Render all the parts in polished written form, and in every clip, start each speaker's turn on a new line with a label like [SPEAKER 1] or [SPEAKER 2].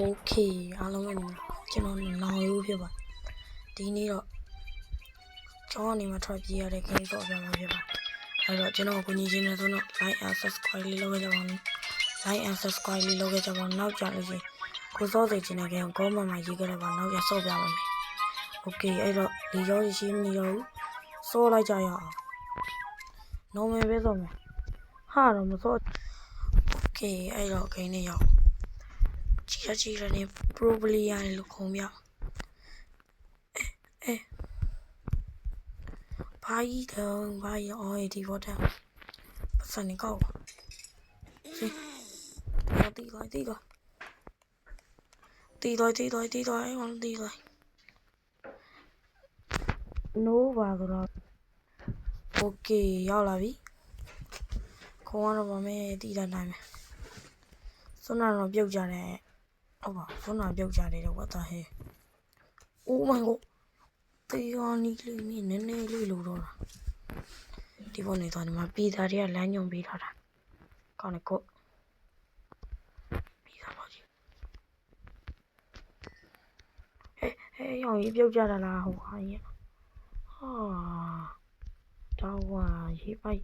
[SPEAKER 1] Okay အားလုံးပဲကျွန်တော်နောင်ရိုးဖြစ်ပါဒီနေ့တော့ကျောင်းကနေမှထွက်ပြေးရတဲ့ game ဆော့ပြမှာဖြစ်ပါအဲ့တော့ကျွန်တော်ကိုညီချင်းနဲ့ဆိုတော့ like and subscribe လေးလုပ်ခဲ့ကြပါဦး like and subscribe လေးလုပ်ခဲ့ကြပါနောက်ကြလို့ရှိရင်ကိုစောစိတ်ချင်းတဲ့ game ကို comment မှာရေးခဲ့တော့ပါနောက်ကြဆော့ပြပါမယ် Okay အဲ့တော့ဒီရောရှိမနေတော့ဘူးဆော့လိုက်ကြရအောင် normal ပဲဆော့မယ်ဟာတော့မဆော့ Okay အဲ့တော့ game နဲ့ရောက်ကြည့်ရတဲ့ pro player လို့ခုံပြဘာကြီးတော့ဘာကြီးအော်ဒီဘောတာပတ်စံနေကောက်စီတီလိုက်အဲ့ကောင်တီလိုက် no ပါတော့ Okay ရောက်လာပြီခုံကတော့ဗမဲတီးတိုင်းမယ်စွမ်းနာတော့ပြုတ်ကြတယ်ဟုတ်ပါစွမ်းနာပြုတ်ကြတယ်တော့ what the hell oh my god တေးရောနီလေးနည်းနည်းလေးလို့တော့ဒီပေါ်နေတော့ဒီမှာပြည်သားတွေကလမ်းညွန်ပေးထားတာကောင်းတယ်ကိုပြည်သားပါကြီးဟဲ့ရောင်ကြီးပြုတ်ကြတာလားဟိုဟာကြီးဟာတော့ဟာရေးပိုက်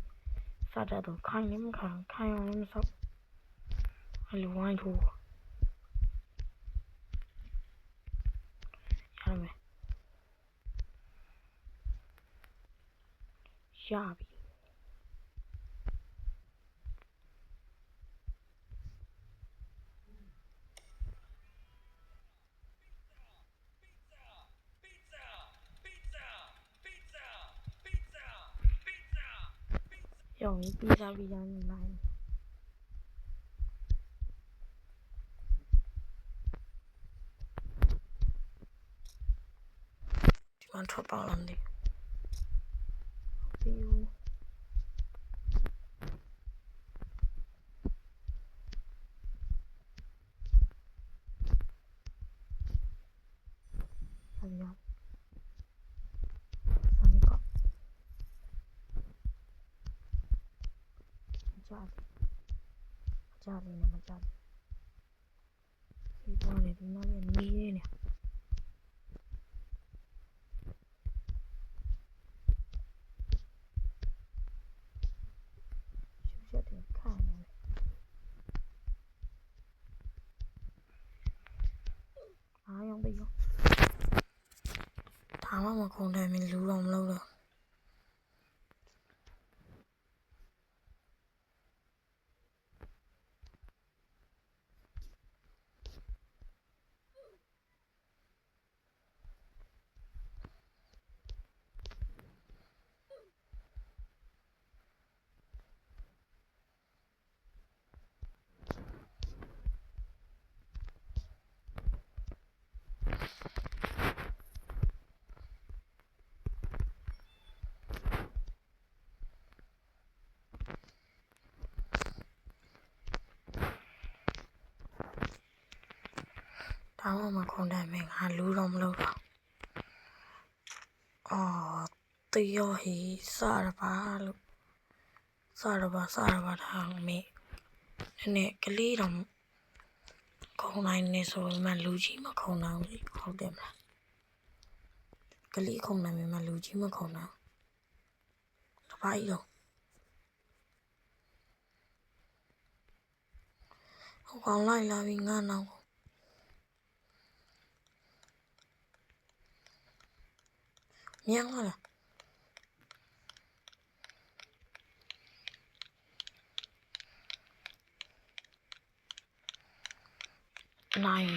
[SPEAKER 1] စတဲ့တော့ခိုင်လည်းမခိုင်အောင်လည်းမဆောက်အလူဝိုင်းထိုးရမယ်ရပြီရောင်ကြီးပြီးစားနေလိုက်ဒီမှာထွက်ပေါက်လာတယ်ပြီးဘူးအဲ့ဒါဆန်ကောကြားတယ်မကြားဘူးဒီပေါ်နေဒီနောက်ရနေနေရှုပ်ချက်တွေခံနေအားရောပြီးရောဒါမှမခုံတယ်မင်းလူတော့မလုပ်တော့ဒါမှမခုံတယ်မင်းငါလူတော့မလုပ်တော့အော်တေးရောဟီစရပါလို့စရပါထားမေးနည်းကလေးတော့ခုံနိုင်နေဆိုမှလူကြီးမခုံနိုင်ဘူးဟုတ်တယ်မလားကလေးခုံနိုင်မှလူကြီးမခုံနိုင်တပါးကြီးတော့ဟိုကောင်လိုက်လာပြီးငါနောက်မြန်လာလားနိုင်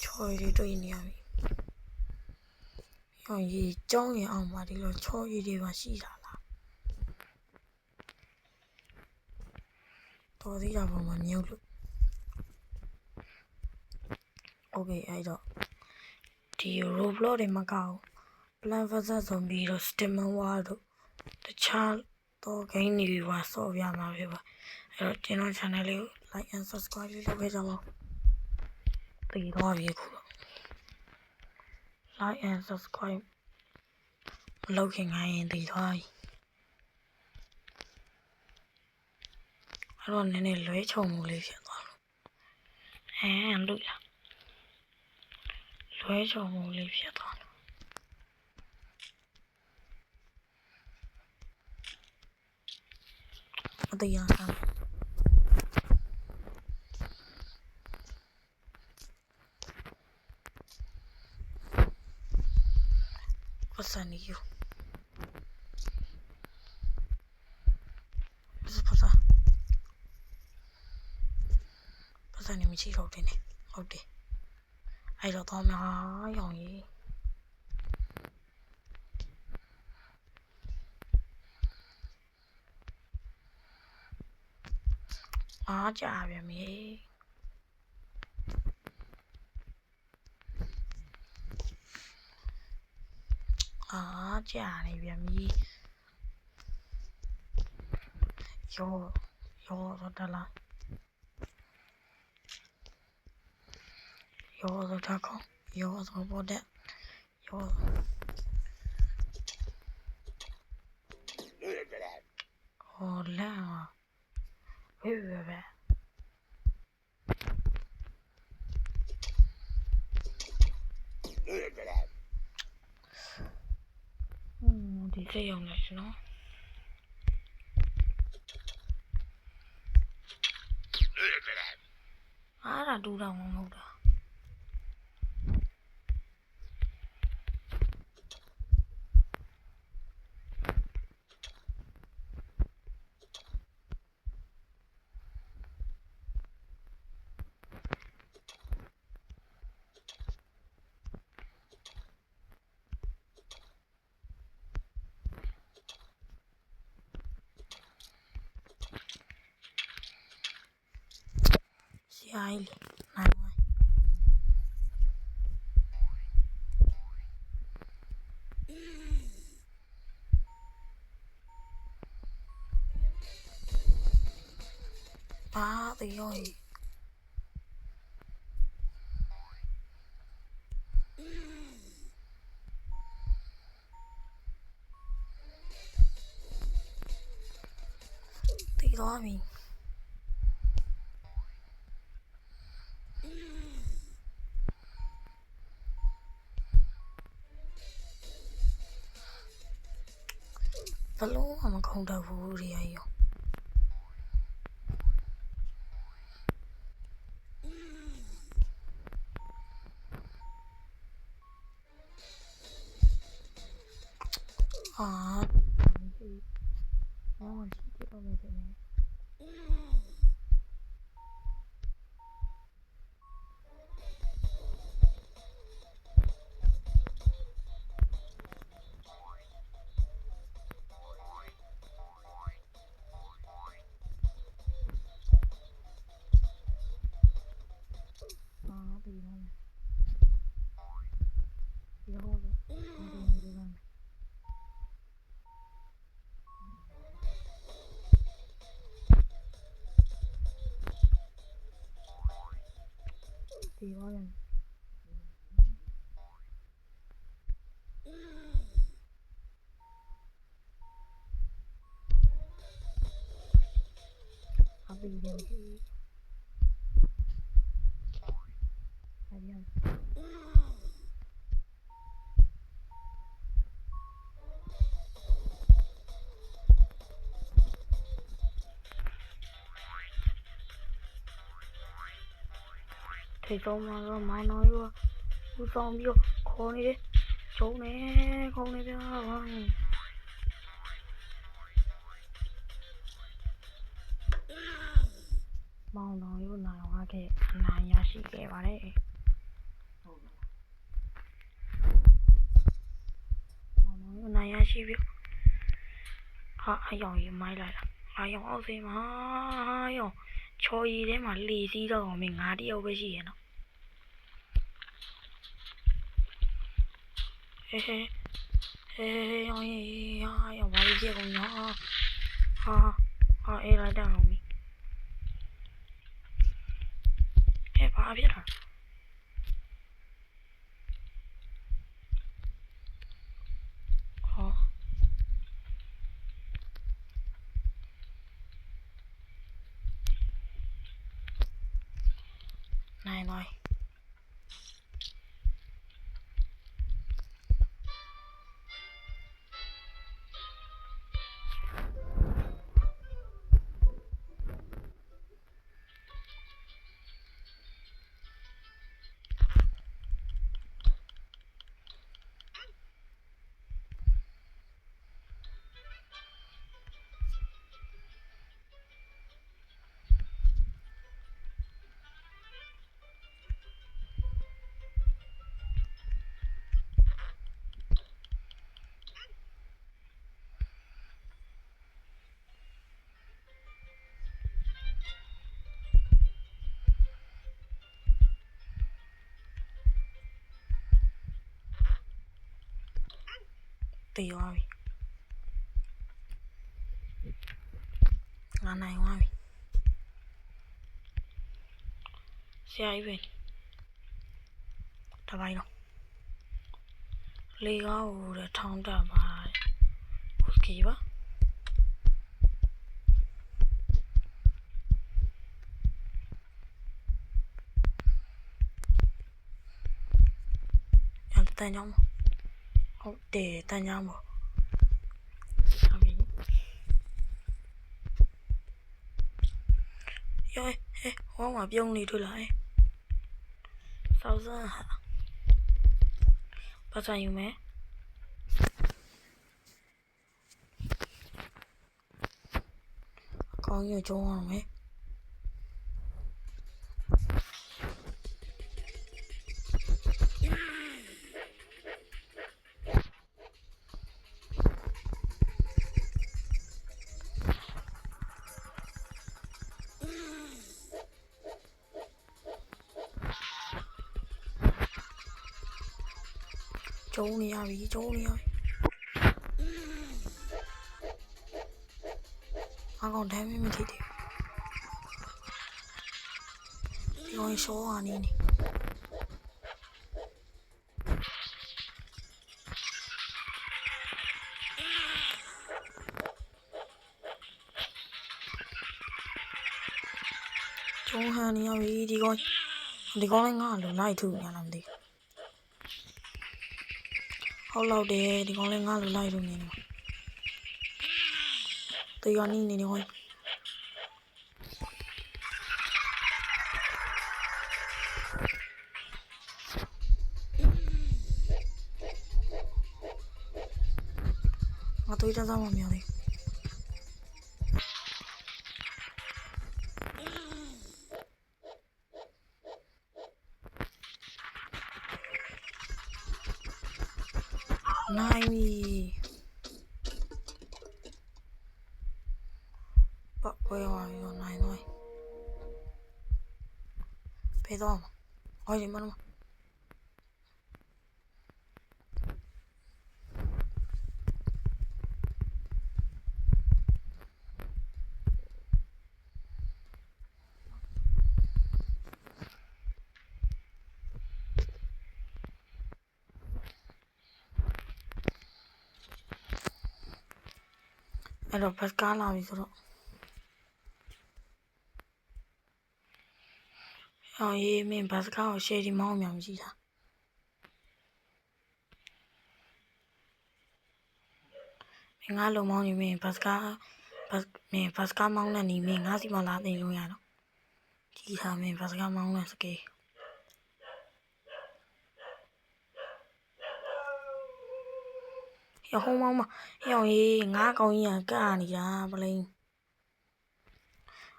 [SPEAKER 1] ချော်ရီတွေ့နေရပြီဟောရေကြောင်းရင်အောင်ပါဒီလိုချော်ရီတွေပါရှိတာလားတော်သေးတာပုံမှန်မြုပ်လို့ Okay အဲ့တော့ဒီ Roblox တွေမကောက် Plant vs Zombie တို့ Stimmer War တို့တခြားတော့ game တွေပါဆော့ပြမှာဖြစ်ပါအဲ့တော့ကျွန်တော် channel လေးကို like and subscribe လေးလုပ်ပေးကြပါဦးပြီးတော့ပြီခု like and subscribe လောက်ခင်ခိုင်းရင်တည်သွားပြီအဲ့တော့နည်းနည်းလွဲချုံမှုလေးဖြစ်သွားလို့လုလာလွဲချုံမှုလေးဖြစ်သွားလို့မတရားစားပတ်စံနေယူပတ်စံနေမရှိတော့တယ်နဲ့ဟုတ်တယ်အဲ့တော့တော့များရောင်ကြီးအားကြပြန်ပြီအားကြနေပြန်ပြီရောတော့တလားရောတော့တကောရောတော့ပေါ်တဲ့ရောဟောလာဝေးဝေးပဲဒီစိတ်ရောက်နေရှင်နော်အားရတူတော့မဟုတ်တာAi này ba thì rồi thì đó mình và lúc mà không đầu vui thì ai rồi nó chỉ có mấy cái này thì nó thì nó rồi thì nó rồi bình thường thì thầy xong mà mai nói vừa xong vô khó đi đi chỗ này không đi ra mau nói vừa nào hoa cái này nhà sĩ kẻ vào đấy mau nói vừa này nhà sĩ biết ai dòng mai lại ai dòng áo gì mà ai dòng cho gì đấy mà lì gì đâu mình ngã đi đâu cái gì nó ê ai dòng vào đi kia cùng nhỏ ê lại đang lòng mi ê bà biết hả နိုင်သွားပြီတည်သွားပြီငါနိုင်သွားပြီဆရာကြီးပဲတပိုင်းတော့လေကားကိုတဲ့ထောင်းတက်ပါโอเคပါတန်ကြောင်းဟုတ်တယ်တန်ကြောင်းပေါ့ဟုတ်ပြီယောဟဲ့ဟောမှာပြုံးနေတွေ့လာစောက်စမ်းဟာပတ်စံယူမယ်အကောင်းကြီးကျုံးအောင်မယ်ကျုံးနေရပြီအကောင်တိုင်းမထိတယ်ဒီကောင်ရှေားအနေနဲ့ကျုံးဟန်နေရပြီဒီကောင်လည်းငါ့လိုလိုက်ထုနေလားမသိဟုတ်လောက်တယ်ဒီကောင်လည်းငါ့လိုလိုက်ထုနေတယ်တေးရနေနေဟိုငါတွေးကြစားမှမရသေးနိုင်ပြီပတ်ပွဲပါပြီနိုင်တော့ဖေးတော့ဟောဒီမနမအဲ့တော့ဘတ်ကားလာပြီဆိုတော့အော်ရေးမင်းဘတ်ကားကိုရှယ်ဒီမောင်းမြန်ကြည့်တာမင်းငါလုံးမောင်းနေမင်းဘတ်ကားမောင်းနေနေမင်းငါစီမလာသိလို့ရတော့ကြည့်ထားမင်းဘတ်ကားမောင်းနေစကေးရဟောမောင်းမရောင်ရေးငါကောင်းကြီးကကားနေတာပလိန်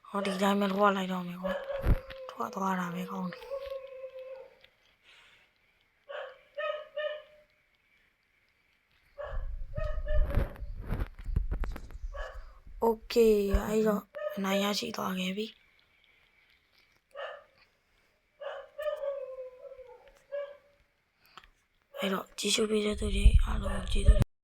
[SPEAKER 1] ဟောဒီတိုင်းမဲ့ထွက်လိုက်တော့မယ်ကွာထွက်သွားတာပဲကောင်းတယ်โอเคအဲ့တော့အနိုင်ရရှိသွားခဲ့ပြီအဲ့တော့ကြည့်ရှုပေးတဲ့သူတွေအားလုံးကျေးဇူး